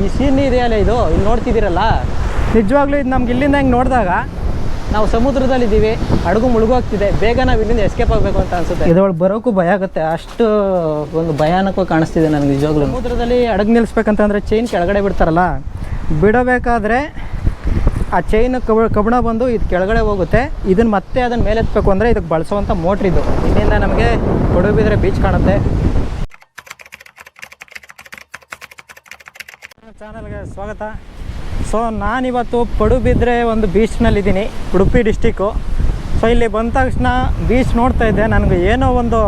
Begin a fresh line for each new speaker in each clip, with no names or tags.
ಈ ಸೀನ್ ಇದೆಯಲ್ಲ, ಇದು ಇಲ್ಲಿ ನೋಡ್ತಿದ್ದೀರಲ್ಲ, ನಿಜವಾಗ್ಲೂ ಇದು ನಮ್ಗೆ ಇಲ್ಲಿಂದ ಹೆಂಗೆ ನೋಡಿದಾಗ ನಾವು ಸಮುದ್ರದಲ್ಲಿದ್ದೀವಿ, ಹಡಗು ಮುಳುಗೋಗ್ತಿದೆ, ಬೇಗ ನಾವು ಇಲ್ಲಿಂದ ಎಸ್ಕೇಪ್ ಆಗಬೇಕು ಅಂತ ಅನಿಸುತ್ತೆ. ಇದ್ರೊಳಗೆ ಬರೋಕ್ಕೂ ಭಯ ಆಗುತ್ತೆ, ಅಷ್ಟು ಒಂದು ಭಯಾನಕವಾಗಿ ಕಾಣಿಸ್ತಿದೆ ನನಗೆ ನಿಜವಾಗ್ಲೂ. ಸಮುದ್ರದಲ್ಲಿ ಹಡಗು ನಿಲ್ಲಿಸ್ಬೇಕಂತಂದರೆ ಚೈನ್ ಕೆಳಗಡೆ ಬಿಡ್ತಾರಲ್ಲ, ಬಿಡಬೇಕಾದ್ರೆ ಆ ಚೈನ್ ಕಬ್ಬಣ ಬಂದು ಇದು ಕೆಳಗಡೆ ಹೋಗುತ್ತೆ. ಇದನ್ನು ಮತ್ತೆ ಅದನ್ನು ಮೇಲೆ ಎತ್ತಬೇಕು ಅಂದರೆ ಇದಕ್ಕೆ ಬಳಸುವಂಥ ಮೋಟ್ರ್ ಇದು. ಇಲ್ಲಿಂದ ನಮಗೆ ಪಡುಬಿದ್ರೆ ಬೀಚ್ ಕಾಣುತ್ತೆ. ಚಾನಲ್ಗೆ ಸ್ವಾಗತ. ಸೊ ನಾನಿವತ್ತು ಪಡುಬಿದ್ರೆ ಒಂದು ಬೀಚ್ನಲ್ಲಿದ್ದೀನಿ, ಉಡುಪಿ ಡಿಸ್ಟಿಕ್ಕು. ಸೊ ಇಲ್ಲಿ ಬಂದ ತಕ್ಷಣ ಬೀಚ್ ನೋಡ್ತಾ ಇದ್ದೆ, ನನಗೆ ಏನೋ ಒಂದು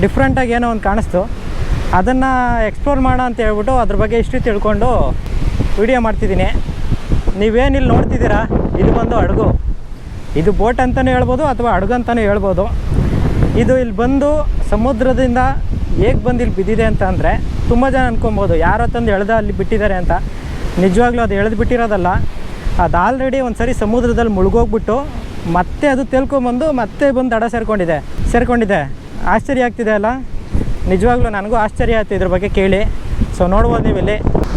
ಡಿಫ್ರೆಂಟಾಗಿ ಏನೋ ಒಂದು ಕಾಣಿಸ್ತು. ಅದನ್ನು ಎಕ್ಸ್ಪ್ಲೋರ್ ಮಾಡೋಣ ಅಂತ ಹೇಳ್ಬಿಟ್ಟು ಅದ್ರ ಬಗ್ಗೆ ಹಿಸ್ಟ್ರಿ ತಿಳ್ಕೊಂಡು ವಿಡಿಯೋ ಮಾಡ್ತಿದ್ದೀನಿ. ನೀವೇನಿಲ್ಲಿ ನೋಡ್ತಿದ್ದೀರಾ, ಇದು ಬಂದು ಹಡಗು. ಇದು ಬೋಟ್ ಅಂತಲೂ ಹೇಳ್ಬೋದು ಅಥವಾ ಹಡಗು ಅಂತಲೂ ಹೇಳ್ಬೋದು. ಇದು ಇಲ್ಲಿ ಬಂದು ಸಮುದ್ರದಿಂದ ಹೇಗೆ ಬಂದು ಇಲ್ಲಿ ಬಿದ್ದಿದೆ ಅಂತ ಅಂದರೆ ತುಂಬ ಜನ ಅಂದ್ಕೊಬೋದು ಯಾರೋ ತಂದು ಎಳೆದ ಅಲ್ಲಿ ಬಿಟ್ಟಿದ್ದಾರೆ ಅಂತ. ನಿಜವಾಗ್ಲೂ ಅದು ಎಳೆದು ಬಿಟ್ಟಿರೋದಲ್ಲ, ಅದು ಆಲ್ರೆಡಿ ಒಂದು ಸರಿ ಸಮುದ್ರದಲ್ಲಿ ಮುಳುಗೋಗ್ಬಿಟ್ಟು ಮತ್ತೆ ಅದು ತೇಲ್ಕೊಂಬಂದು ಮತ್ತೆ ಬಂದು ದಡ ಸೇರ್ಕೊಂಡಿದೆ. ಆಶ್ಚರ್ಯ ಆಗ್ತಿದೆ ಅಲ್ಲ, ನಿಜವಾಗ್ಲೂ ನನಗೂ ಆಶ್ಚರ್ಯ ಆಯ್ತು ಇದ್ರ ಬಗ್ಗೆ ಕೇಳಿ. ಸೊ ನೋಡ್ಬೋದು ನೀವು ಇಲ್ಲಿ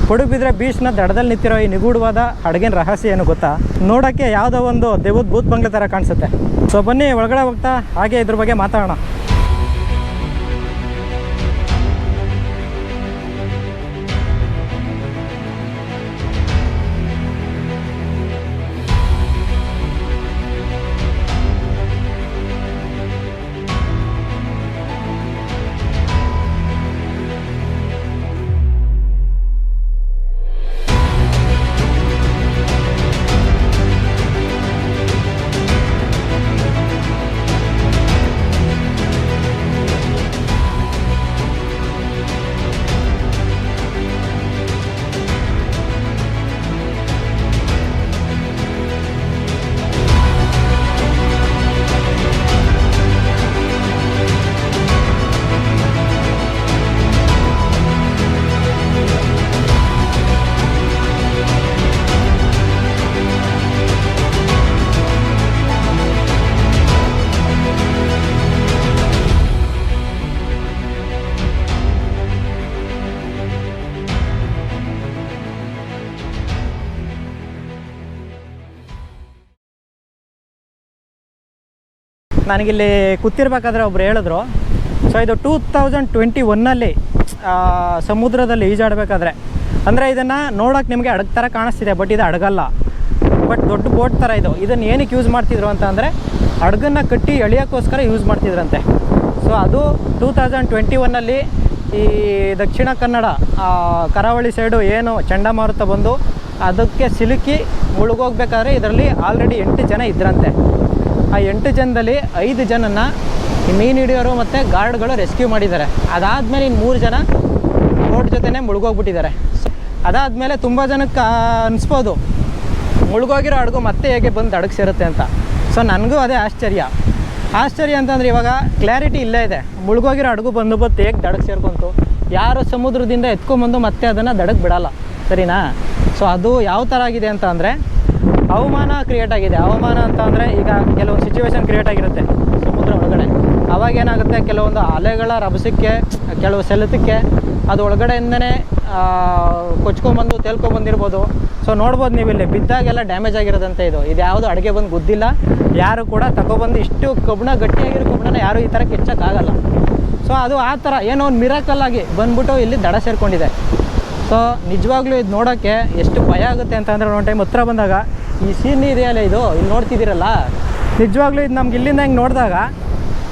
ಪಡುಬಿದ್ರೆ ಬೀಚ್ನ ದಡದಲ್ಲಿ ನಿಂತಿರೋ ಈ ನಿಗೂಢವಾದ ಹಡಗಿನ ರಹಸ್ಯ ಏನು ಗೊತ್ತಾ? ನೋಡೋಕ್ಕೆ ಯಾವುದೋ ಒಂದು ದೇವದ ಭೂತ್ ಬಂಗ್ಲೆ ಥರ ಕಾಣಿಸುತ್ತೆ. ಸೊ ಬನ್ನಿ ಒಳಗಡೆ ಹೋಗ್ತಾ ಹಾಗೆ ಇದ್ರ ಬಗ್ಗೆ ಮಾತಾಡೋಣ. ನನಗಿಲ್ಲಿ ಕೂತಿರ್ಬೇಕಾದ್ರೆ ಒಬ್ರು ಹೇಳಿದ್ರು, ಸೊ ಇದು 2021 ಸಮುದ್ರದಲ್ಲಿ ಈಜಾಡಬೇಕಾದ್ರೆ, ಅಂದರೆ ಇದನ್ನು ನೋಡೋಕೆ ನಿಮಗೆ ಹಡಗು ಥರ ಕಾಣಿಸ್ತಿದೆ, ಬಟ್ ಇದು ಹಡಗಲ್ಲ, ಬಟ್ ದೊಡ್ಡ ಬೋಟ್ ಥರ ಇದು. ಇದನ್ನು ಏನಕ್ಕೆ ಯೂಸ್ ಮಾಡ್ತಿದ್ರು ಅಂತ ಅಂದರೆ ಹಡಗನ್ನು ಕಟ್ಟಿ ಎಳಿಯೋಕ್ಕೋಸ್ಕರ ಯೂಸ್ ಮಾಡ್ತಿದ್ರಂತೆ. ಸೊ ಅದು 2021 ಈ ದಕ್ಷಿಣ ಕನ್ನಡ ಕರಾವಳಿ ಸೈಡು ಏನು ಚಂಡಮಾರುತ ಬಂದು ಅದಕ್ಕೆ ಸಿಲುಕಿ ಮುಳುಗೋಗ್ಬೇಕಾದ್ರೆ ಇದರಲ್ಲಿ ಆಲ್ರೆಡಿ 8 ಜನ ಇದ್ರಂತೆ. ಆ 8 ಜನದಲ್ಲಿ 5 ಜನನ ಮೀನು ಹಿಡಿಯೋರು ಮತ್ತು ಗಾರ್ಡ್ಗಳು ರೆಸ್ಕ್ಯೂ ಮಾಡಿದ್ದಾರೆ. ಅದಾದಮೇಲೆ ಇನ್ನು 3 ಜನ ಬೋಟ್ ಜೊತೆನೇ ಮುಳುಗೋಗ್ಬಿಟ್ಟಿದ್ದಾರೆ. ಅದಾದಮೇಲೆ ತುಂಬ ಜನಕ್ಕೆ ಅನಿಸ್ಬೋದು ಮುಳುಗೋಗಿರೋ ಹಡಗು ಮತ್ತೆ ಹೇಗೆ ಬಂದು ಹಡಗು ಸೇರುತ್ತೆ ಅಂತ. ಸೊ ನನಗೂ ಅದೇ ಆಶ್ಚರ್ಯ ಅಂತಂದರೆ ಇವಾಗ ಕ್ಲಾರಿಟಿ ಇಲ್ಲೇ ಇದೆ. ಮುಳುಗೋಗಿರೋ ಹಡಗು ಬಂದು ಹೇಗೆ ದಡಕ್ಕೆ ಸೇರ್ಕೊಂತು, ಯಾರು ಸಮುದ್ರದಿಂದ ಎತ್ಕೊಂಬಂದು ಮತ್ತೆ ಅದನ್ನು ದಡಕ್ಕೆ ಬಿಡಲ್ಲ, ಸರಿನಾ? ಸೊ ಅದು ಯಾವ ಥರ ಆಗಿದೆ ಅಂತ ಅಂದರೆ ಹವಾಮಾನ ಕ್ರಿಯೇಟ್ ಆಗಿದೆ. ಹವಾಮಾನ ಅಂತ ಅಂದರೆ ಈಗ ಕೆಲವೊಂದು ಸಿಚುವೇಶನ್ ಕ್ರಿಯೇಟ್ ಆಗಿರುತ್ತೆ ಸಮುದ್ರ ಒಳಗಡೆ. ಅವಾಗ ಏನಾಗುತ್ತೆ, ಕೆಲವೊಂದು ಅಲೆಗಳ ರಭಸಕ್ಕೆ, ಕೆಲವು ಸೆಳೆತಕ್ಕೆ ಅದು ಒಳಗಡೆಯಿಂದನೇ ಕೊಚ್ಕೊಂಬಂದು ತೇಲ್ಕೊಂಬಂದಿರ್ಬೋದು. ಸೊ ನೋಡ್ಬೋದು ನೀವು ಇಲ್ಲಿ ಬಿದ್ದಾಗೆಲ್ಲ ಡ್ಯಾಮೇಜ್ ಆಗಿರೋದಂತೆ. ಇದು ಯಾವುದು ಅಡುಗೆ ಬಂದು ಗುದ್ದಿಲ್ಲ, ಯಾರು ಕೂಡ ತಗೊಬಂದು ಇಷ್ಟು ಕಬ್ಬಣ ಗಟ್ಟಿಯಾಗಿರೋ ಕಬ್ಬಣನ ಯಾರು ಈ ಥರ ಕೆಚ್ಚಕ್ಕಾಗಲ್ಲ. ಸೊ ಅದು ಆ ಥರ ಏನೋ ಒಂದು ಮಿರಾಕಲ್ಲಾಗಿ ಬಂದ್ಬಿಟ್ಟು ಇಲ್ಲಿ ದಡ ಸೇರಿಕೊಂಡಿದೆ. ಸೊ ನಿಜವಾಗ್ಲೂ ಇದು ನೋಡೋಕ್ಕೆ ಎಷ್ಟು ಭಯ ಆಗುತ್ತೆ ಅಂತ ಅಂದರೆ ಒಂದು ಟೈಮ್ ಹತ್ರ ಬಂದಾಗ ಈ ಸೀನ್ ಇದೆಯಲ್ಲ, ಇದು ಇಲ್ಲಿ ನೋಡ್ತಿದ್ದೀರಲ್ಲ, ನಿಜವಾಗ್ಲೂ ಇದು ನಮ್ಗೆ ಇಲ್ಲಿಂದ ಹೆಂಗೆ ನೋಡಿದಾಗ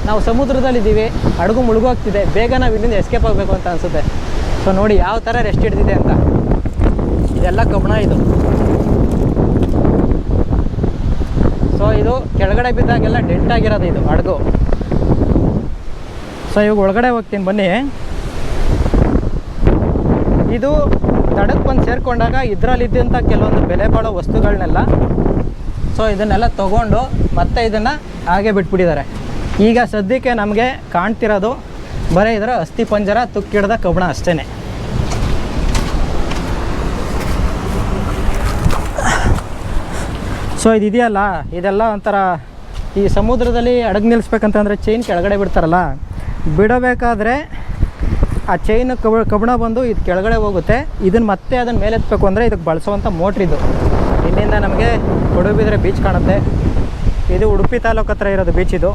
ನಾವು ಸಮುದ್ರದಲ್ಲಿದ್ದೀವಿ, ಹಡಗು ಮುಳುಗೋಗ್ತಿದೆ, ಬೇಗ ನಾವು ಇಲ್ಲಿಂದ ಎಸ್ಕೇಪ್ ಆಗಬೇಕು ಅಂತ ಅನಿಸುತ್ತೆ. ಸೊ ನೋಡಿ ಯಾವ ಥರ ರೆಸ್ಟ್ ಹಿಡ್ದಿದೆ ಅಂತ. ಇದೆಲ್ಲ ಕಬ್ಬಣ ಇದು. ಸೊ ಇದು ಕೆಳಗಡೆ ಬಿದ್ದಾಗೆಲ್ಲ ಡೆಂಟ್ ಆಗಿರೋದು ಇದು ಹಡಗು. ಸೊ ಇವಾಗ ಒಳಗಡೆ ಹೋಗ್ತೀನಿ ಬನ್ನಿ. ಇದು ದಡಕ್ಕೆ ಬಂದು ಸೇರಿಕೊಂಡಾಗ ಇದರಲ್ಲಿದ್ದಂಥ ಕೆಲವೊಂದು ಬೆಲೆ ಬಾಳೋ ವಸ್ತುಗಳನ್ನೆಲ್ಲ ಸೊ ಇದನ್ನೆಲ್ಲ ತೊಗೊಂಡು ಮತ್ತೆ ಇದನ್ನು ಹಾಗೆ ಬಿಟ್ಬಿಟ್ಟಿದ್ದಾರೆ. ಈಗ ಸದ್ಯಕ್ಕೆ ನಮಗೆ ಕಾಣ್ತಿರೋದು ಬರೀ ಇದರ ಅಸ್ಥಿ ಪಂಜರ, ತುಕ್ಕಿಡ್ದ ಕಬ್ಬಣ ಅಷ್ಟೇ. ಸೊ ಇದೆಯಲ್ಲ, ಇದೆಲ್ಲ ಒಂಥರ ಈ ಸಮುದ್ರದಲ್ಲಿ ಹಡಗು ನಿಲ್ಲಿಸ್ಬೇಕಂತಂದರೆ ಚೈನ್ ಕೆಳಗಡೆ ಬಿಡ್ತಾರಲ್ಲ, ಬಿಡಬೇಕಾದ್ರೆ ಆ ಚೈನ್ ಕಬ್ಬಣ ಬಂದು ಇದು ಕೆಳಗಡೆ ಹೋಗುತ್ತೆ. ಇದನ್ನು ಮತ್ತೆ ಅದನ್ನು ಮೇಲೆ ಎತ್ತಬೇಕು ಅಂದರೆ ಇದಕ್ಕೆ ಬಳಸುವಂಥ ಮೋಟ್ರ್ ಇದು. ಇಲ್ಲಿಂದ ನಮಗೆ ಪಡುಬಿದ್ರೆ ಬೀಚ್ ಕಾಣುತ್ತೆ. ಇದು ಉಡುಪಿ ತಾಲೂಕು ಹತ್ರ ಇರೋದು ಬೀಚ್. ಇದು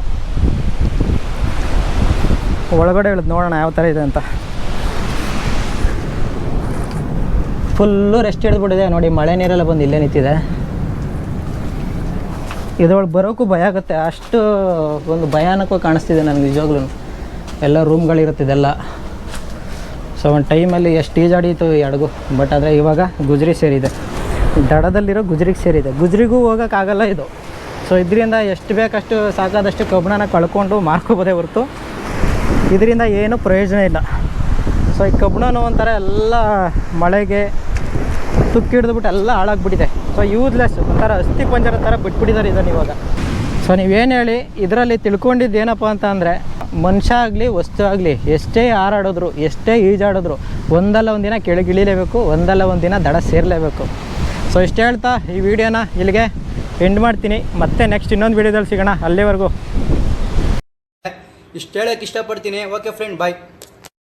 ಒಳಗಡೆ ಇಳಿದು ನೋಡೋಣ ಯಾವ ಥರ ಇದೆ ಅಂತ. ಫುಲ್ಲು ರೆಸ್ಟ್ ಹಿಡಿದ್ಬಿಟ್ಟಿದೆ ನೋಡಿ, ಮಳೆ ನೀರೆಲ್ಲ ಬಂದು ಇಲ್ಲೇ ನಿಂತಿದೆ. ಇದ್ರೊಳಗೆ ಬರೋಕ್ಕೂ ಭಯ ಆಗುತ್ತೆ, ಅಷ್ಟು ಒಂದು ಭಯಾನಕವಾಗಿ ಕಾಣಿಸ್ತಿದೆ ನನಗೆ ನಿಜವಾಗ್ಲೂ. ಎಲ್ಲ ರೂಮ್ಗಳಿರುತ್ತೆ ಇದೆಲ್ಲ. ಸೊ ಒಂದು ಟೈಮಲ್ಲಿ ಎಷ್ಟು ಈಜಾಡಿತ್ತು ಈ ಹಡಗು, ಬಟ್ ಆದರೆ ಇವಾಗ ಗುಜ್ರಿ ಸೇರಿದೆ, ದಡದಲ್ಲಿರೋ ಗುಜ್ರಿಗೆ ಸೇರಿದೆ. ಗುಜ್ರಿಗೂ ಹೋಗೋಕ್ಕಾಗಲ್ಲ ಇದು. ಸೊ ಇದರಿಂದ ಎಷ್ಟು ಬೇಕಷ್ಟು ಸಾಕಾದಷ್ಟು ಕಬ್ಬಣನ ಕಳ್ಕೊಂಡು ಮಾರ್ಕೋಬೋದೇ ಹೊರತು ಇದರಿಂದ ಏನೂ ಪ್ರಯೋಜನ ಇಲ್ಲ. ಸೊ ಈ ಕಬ್ಬಣನೂ ಒಂಥರ ಎಲ್ಲ ಮಳೆಗೆ ತುಕ್ಕಿ ಹಿಡಿದ್ಬಿಟ್ಟು ಎಲ್ಲ ಹಾಳಾಗ್ಬಿಟ್ಟಿದೆ. ಸೊ ಯೂಸ್ಲೆಸ್, ಒಂಥರ ಅಸ್ಥಿ ಪಂಜರ ಥರ ಬಿಟ್ಬಿಟ್ಟಿದ್ದಾರೆ ಇದನ್ನು ಇವಾಗ. ಸೊ ನೀವೇನು ಹೇಳಿ, ಇದರಲ್ಲಿ ತಿಳ್ಕೊಂಡಿದ್ದು ಏನಪ್ಪ ಅಂತ ಅಂದರೆ, ಮನುಷ್ಯ ಆಗಲಿ ವಸ್ತು ಆಗಲಿ ಎಷ್ಟೇ ಹಾರಾಡಿದ್ರು ಎಷ್ಟೇ ಈಜಾಡಿದ್ರು ಒಂದಲ್ಲ ಒಂದಿನ ಕೆಳಗಿಳಿಲೇಬೇಕು, ಒಂದಲ್ಲ ಒಂದಿನ ದಡ ಸೇರಲೇಬೇಕು. ಸೊ ಇಷ್ಟು ಹೇಳ್ತಾ ಈ ವಿಡಿಯೋನ ಇಲ್ಲಿಗೆ ಎಂಡ್ ಮಾಡ್ತೀನಿ. ಮತ್ತೆ ನೆಕ್ಸ್ಟ್ ಇನ್ನೊಂದು ವೀಡಿಯೋದಲ್ಲಿ ಸಿಗೋಣ. ಅಲ್ಲಿವರೆಗೂ
ಇಷ್ಟು ಹೇಳೋಕ್ಕೆ ಇಷ್ಟಪಡ್ತೀನಿ. ಓಕೆ ಫ್ರೆಂಡ್, ಬಾಯ್.